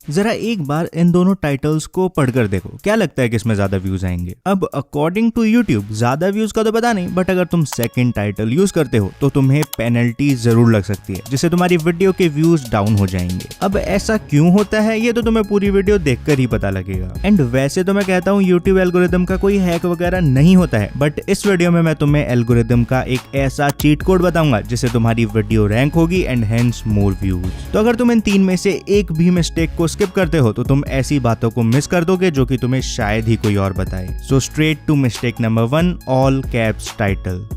जरा एक बार इन दोनों टाइटल्स को पढ़कर देखो, क्या लगता है किसमें ज्यादा व्यूज आएंगे। अब अकॉर्डिंग टू यूट्यूब ज्यादा व्यूज का तो पता नहीं, बट अगर तुम सेकंड टाइटल यूज करते हो तो तुम्हें पेनल्टी जरूर लग सकती है, जिससे तुम्हारी वीडियो के व्यूज डाउन हो जाएंगे। अब ऐसा क्यों होता है ये तो तुम्हें पूरी वीडियो देखकर ही पता लगेगा। एंड वैसे तो मैं कहता हूँ यूट्यूब एल्गोरिदम का कोई हैक वगैरह नहीं होता है, बट इस वीडियो में मैं तुम्हें एल्गोरिदम का एक ऐसा चीट कोड बताऊंगा जिससे तुम्हारी वीडियो रैंक होगी एंड हेंस मोर व्यूज। तो अगर तुम इन तीन में से एक भी मिस्टेक को स्किप करते हो तो तुम ऐसी बातों को मिस कर दोगे जो कि तुम्हें शायद ही कोई और बताए। So straight to mistake number 1, all caps title.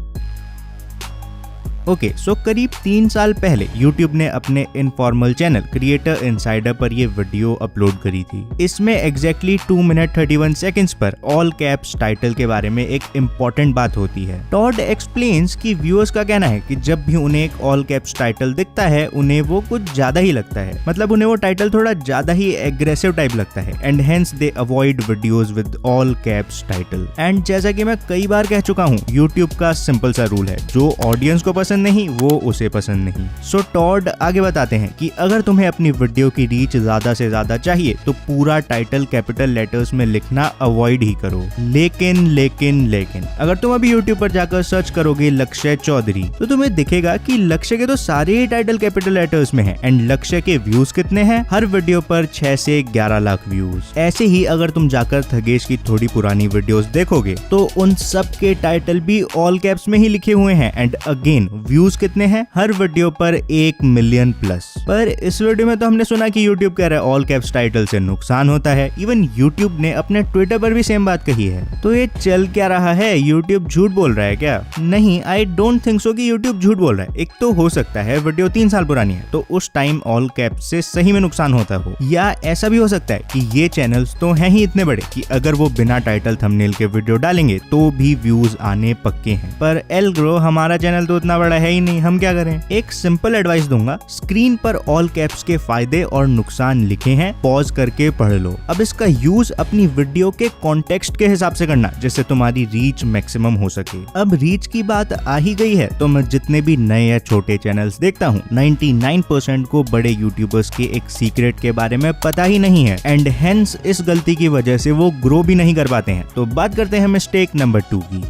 Okay, so करीब 3 साल पहले YouTube ने अपने इनफॉर्मल चैनल क्रिएटर इनसाइडर पर ये वीडियो अपलोड करी थी। इसमें एग्जैक्टली 2 मिनट 31 सेकंड्स पर ऑल कैप्स टाइटल के बारे में एक इम्पोर्टेंट बात होती है। टॉड एक्सप्लेन्स कि व्यूअर्स का कहना है कि जब भी उन्हें एक ऑल कैप्स टाइटल दिखता है उन्हें वो कुछ ज्यादा ही लगता है, मतलब उन्हें वो टाइटल थोड़ा ज्यादा ही एग्रेसिव टाइप लगता है and hence they avoid videos with all caps title. And जैसा कि मैं कई बार कह चुका हूँ, YouTube का सिंपल सा रूल है, जो ऑडियंस को पसंद नहीं वो उसे पसंद नहीं। सो टॉड आगे बताते हैं कि अगर तुम्हें अपनी वीडियो की रीच ज्यादा से ज्यादा चाहिए तो पूरा टाइटल कैपिटल लेटर्स में लिखना अवॉइड ही करो। लेकिन लेकिन लेकिन अगर तुम अभी यूट्यूब पर जाकर सर्च करोगे लक्ष्य चौधरी तो तुम्हें दिखेगा कि लक्ष्य के तो सारे ही टाइटल कैपिटल लेटर्स में हैं एंड लक्ष्य के व्यूज कितने हैं, हर वीडियो पर 6 से 11 लाख व्यूज। ऐसे ही अगर तुम जाकर थगेश की थोड़ी पुरानी वीडियोस देखोगे तो उन सब के टाइटल भी ऑल कैप्स में ही लिखे हुए हैं एंड अगेन व्यूज कितने हैं, हर वीडियो पर 1 मिलियन प्लस। पर इस वीडियो में तो हमने सुना कि YouTube कह रहा है ऑल कैप्स टाइटल से नुकसान होता है। इवन YouTube ने अपने ट्विटर पर भी सेम बात कही है। तो ये चल क्या रहा है, YouTube झूठ बोल रहा है क्या? नहीं, आई डोंट थिंक सो कि YouTube झूठ बोल रहा है। एक तो हो सकता है वीडियो 3 साल पुरानी है तो उस टाइम ऑल कैप्स से सही में नुकसान होता हो, या ऐसा भी हो सकता है कि ये चैनल्स तो हैं ही इतने बड़े कि अगर वो बिना टाइटल थंबनेल के वीडियो डालेंगे तो भी व्यूज आने पक्के हैं। पर एल्ग्रो हमारा चैनल तो इतना बड़ा है ही नहीं, हम क्या करें? एक सिंपल एडवाइस दूंगा, स्क्रीन पर ऑल कैप्स के फायदे और नुकसान लिखे हैं, पॉज करके पढ़ लो। अब इसका यूज अपनी वीडियो के कॉन्टेक्स्ट के हिसाब से करना जिससे तुम्हारी रीच मैक्सिमम हो सके। अब रीच की बात आ ही गई है तो मैं जितने भी नए या छोटे चैनल्स देखता हूँ 99% को बड़े यूट्यूबर्स के एक सीक्रेट के बारे में पता ही नहीं है एंड हेंस इस गलती की वजह से वो ग्रो भी नहीं कर पाते हैं। तो बात करते हैं मिस्टेक नंबर 2 की।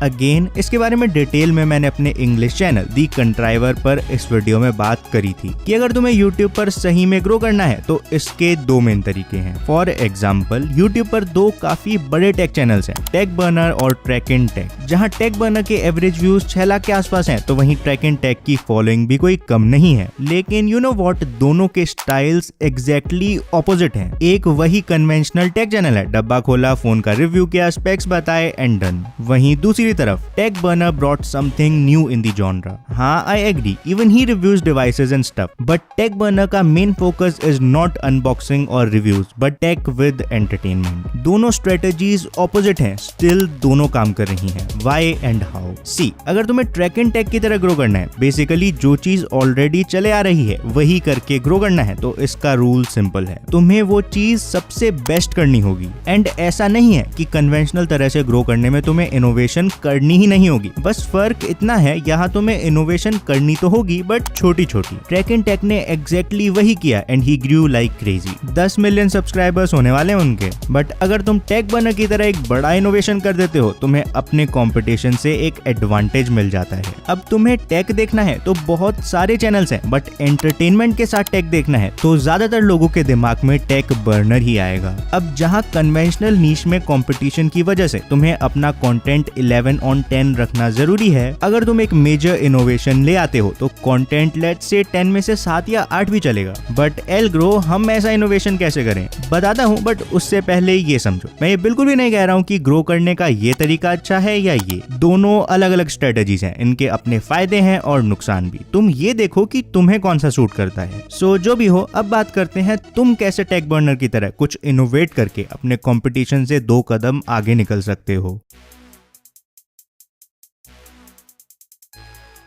अगेन इसके बारे में डिटेल में मैंने अपने इंग्लिश चैनल दी कंट्राइवर पर इस वीडियो में बात करी थी कि अगर तुम्हें YouTube पर सही में ग्रो करना है तो इसके 2 मेन तरीके हैं। फॉर एग्जाम्पल YouTube पर 2 काफी बड़े टेक चैनल्स हैं, टेक बर्नर और ट्रैक इन टेक। जहां टेक बर्नर के एवरेज व्यूज 6 लाख के आसपास हैं तो वहीं ट्रैक इन टेक की फॉलोइंग भी कोई कम नहीं है। लेकिन यू नो व्हाट, दोनों के स्टाइल्स एग्जैक्टली ऑपोजिट हैं। एक वही कन्वेंशनल टेक चैनल है, डब्बा खोला, फोन का रिव्यू किया, स्पेक्स बताए एंड डन। वहीं दूसरी तरफ Tech Burner brought something new in the genre. हाँ, I agree, even he reviews devices and stuff, but Tech Burner का main focus is not unboxing और reviews but tech with entertainment. दोनों strategies opposite हैं, still दोनों काम कर रही हैं। Why and how? सी, अगर तुम्हें ट्रैक एंड टेक की तरह ग्रो करना है, बेसिकली जो चीज ऑलरेडी चले आ रही है वही करके ग्रो करना है, तो इसका रूल सिंपल है, तुम्हें वो चीज सबसे बेस्ट करनी होगी। एंड ऐसा नहीं है कि कन्वेंशनल तरह से ग्रो करने में तुम्हें इनोवेशन करनी ही नहीं होगी, बस फर्क इतना है यहाँ तुम्हें इनोवेशन करनी तो होगी बट छोटी छोटी। ट्रैक एंड टेक ने एग्जैक्टली वही किया and he grew like crazy. 10 million subscribers होने वाले हैं उनके। बट अगर तुम टेक बर्नर की तरह एक बड़ा इनोवेशन कर देते हो तुम्हें अपने कंपटीशन से एक एडवांटेज मिल जाता है। अब तुम्हें टेक देखना है तो बहुत सारे चैनल्स हैं, बट एंटरटेनमेंट के साथ टेक देखना है तो ज्यादातर लोगों के दिमाग में टेक बर्नर ही आएगा। अब जहाँ कन्वेंशनल नीश में कंपटीशन की वजह से तुम्हें अपना कंटेंट 11 on 10 रखना जरूरी है, अगर तुम एक मेजर इनोवेशन ले आते हो तो कंटेंट लेट से 10 में से 7 या 8 भी चलेगा। बट एल्ग्रो हम ऐसा इनोवेशन कैसे करें बताता हूँ, बट उससे पहले ये समझो, मैं ये बिल्कुल भी नहीं कह रहा हूँ कि ग्रो करने का ये तरीका अच्छा है या ये, दोनों अलग अलग स्ट्रेटेजीज हैं, इनके अपने फायदे हैं और नुकसान भी। तुम ये देखो कि तुम्हें कौन सा सूट करता है। सो जो भी हो, अब बात करते हैं तुम कैसे टेक बर्नर की तरह कुछ इनोवेट करके अपने कंपटीशन से 2 कदम आगे निकल सकते हो।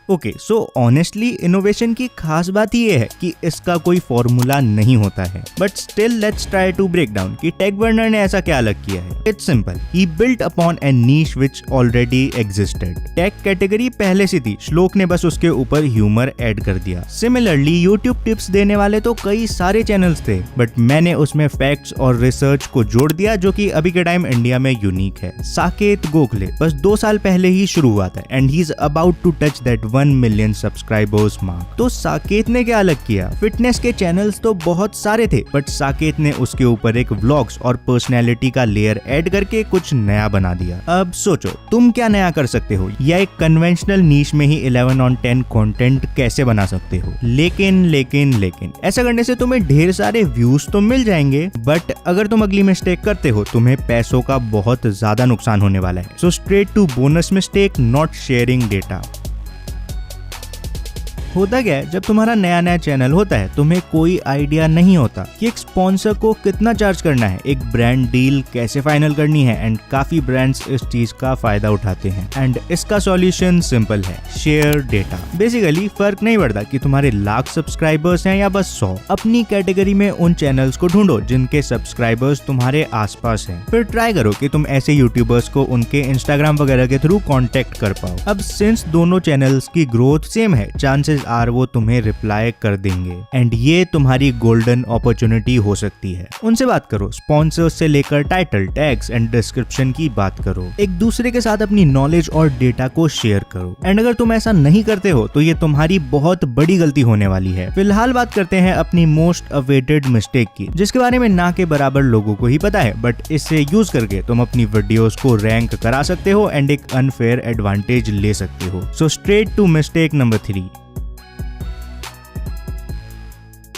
ओके, सो ऑनेस्टली इनोवेशन की खास बात ये है कि इसका कोई फॉर्मूला नहीं होता है, but still let's try to break down कि टेक बर्नर ने ऐसा क्या अलग किया है। It's simple, he built upon a niche which already existed. Tech category पहले से थी, श्लोक ने बस उसके ऊपर ह्यूमर ऐड कर दिया। सिमिलरली यूट्यूब टिप्स देने वाले तो कई सारे चैनल्स थे, बट मैंने उसमें फैक्ट्स और रिसर्च को जोड़ दिया जो कि अभी के टाइम इंडिया में यूनिक है। साकेत गोखले बस 2 साल पहले ही शुरू हुआ था and he is about to touch that 1 million subscribers mark. तो साकेत ने क्या अलग किया? फिटनेस के चैनल्स तो बहुत सारे थे, बट साकेत ने उसके ऊपर एक व्लॉग्स और पर्सनैलिटी का लेयर ऐड करके कुछ नया बना दिया। अब सोचो तुम क्या नया कर सकते हो, या एक कन्वेंशनल नीश में ही 11 on 10 कंटेंट कैसे बना सकते हो। लेकिन लेकिन लेकिन ऐसा करने से तुम्हें ढेर सारे व्यूज तो मिल जाएंगे, बट अगर तुम अगली मिस्टेक करते हो तुम्हें पैसों का बहुत ज्यादा नुकसान होने वाला है। So straight to bonus mistake, not sharing data. होता क्या है, जब तुम्हारा नया नया चैनल होता है तुम्हें कोई आइडिया नहीं होता कि एक स्पॉन्सर को कितना चार्ज करना है, एक ब्रांड डील कैसे फाइनल करनी है, एंड काफी ब्रांड्स इस चीज का फायदा उठाते हैं। एंड इसका सॉल्यूशन सिंपल है, शेयर डेटा। बेसिकली फर्क नहीं पड़ता कि तुम्हारे लाख सब्सक्राइबर्स हैं या बस 100। अपनी कैटेगरी में उन चैनल्स को ढूंढो जिनके सब्सक्राइबर्स तुम्हारे आसपास हैं, फिर ट्राई करो कि तुम ऐसे यूट्यूबर्स को उनके इंस्टाग्राम वगैरह के थ्रू कॉन्टेक्ट कर पाओ। अब सिंस दोनों चैनल्स की ग्रोथ सेम है, चांसेस आर वो तुम्हें रिप्लाई कर देंगे एंड ये तुम्हारी गोल्डन अपॉर्चुनिटी हो सकती है। उनसे बात करो, स्पॉन्सर्स से लेकर टाइटल, टैग्स एंड डिस्क्रिप्शन की बात करो। एक दूसरे के साथ अपनी नॉलेज और डेटा को शेयर करो। एंड अगर तुम ऐसा नहीं करते हो तो ये तुम्हारी बहुत बड़ी गलती होने वाली है। फिलहाल बात करते हैं अपनी मोस्ट अवेटेड मिस्टेक की, जिसके बारे में ना के बराबर लोगों को ही पता है, बट इससे यूज करके तुम अपनी वीडियोस को रैंक करा सकते हो एंड एक अनफेयर एडवांटेज ले सकते हो। So straight to mistake number 3।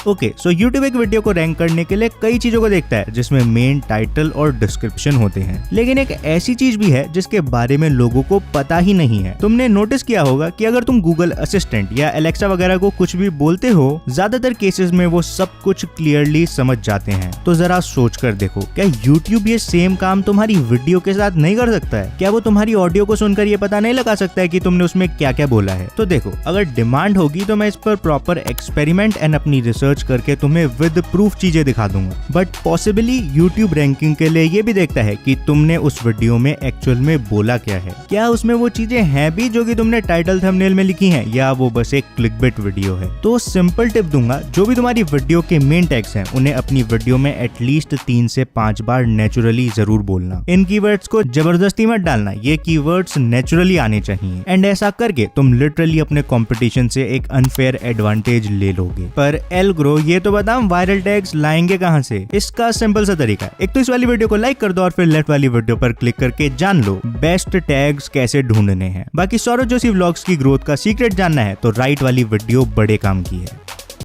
Okay, so YouTube एक वीडियो को रैंक करने के लिए कई चीजों को देखता है, जिसमें मेन, टाइटल और डिस्क्रिप्शन होते हैं। लेकिन एक ऐसी चीज भी है जिसके बारे में लोगों को पता ही नहीं है। तुमने नोटिस किया होगा कि अगर तुम गूगल असिस्टेंट या एलेक्सा वगैरह को कुछ भी बोलते हो, ज्यादातर केसेस में वो सब कुछ क्लियरली समझ जाते हैं। तो जरा सोच कर देखो, क्या YouTube ये सेम काम तुम्हारी वीडियो के साथ नहीं कर सकता है? क्या वो तुम्हारी ऑडियो को सुनकर ये पता नहीं लगा सकता है कि तुमने उसमें क्या क्या बोला है? तो देखो, अगर डिमांड होगी तो मैं इस पर प्रॉपर एक्सपेरिमेंट एंड अपनी रिसर्च करके तुम्हें विद प्रूफ चीजें दिखा दूंगा। बट पॉसिबली YouTube रैंकिंग के लिए ये भी देखता है कि तुमने उस वीडियो में एक्चुअल में बोला क्या है। क्या उसमें वो चीजें हैं भी जो कि तुमने टाइटल थंबनेल में लिखी हैं, या वो बस एक क्लिकबेट वीडियो है? तो सिंपल टिप दूंगा, जो भी तुम्हारी वीडियो के मेन टैग्स हैं उन्हें अपनी वीडियो में एटलीस्ट 3 से 5 बार नेचुरली जरूर बोलना। इन कीवर्ड्स को जबरदस्ती मत डालना, ये कीवर्ड्स नेचुरली आने चाहिए। एंड ऐसा करके तुम लिटरली अपने कंपटीशन से एक अनफेयर एडवांटेज ले लोगे। पर एल्ग्रो ये तो बता, वायरल टैग्स लाएंगे कहां से? इसका सिंपल सा तरीका है, एक तो इस वाली वीडियो को लाइक कर दो और फिर लेफ्ट वाली वीडियो पर क्लिक करके जान लो बेस्ट टैग्स कैसे ढूंढने हैं। बाकी सौरभ जोशी व्लॉग्स की ग्रोथ का सीक्रेट जानना है तो राइट वाली वीडियो बड़े काम की है।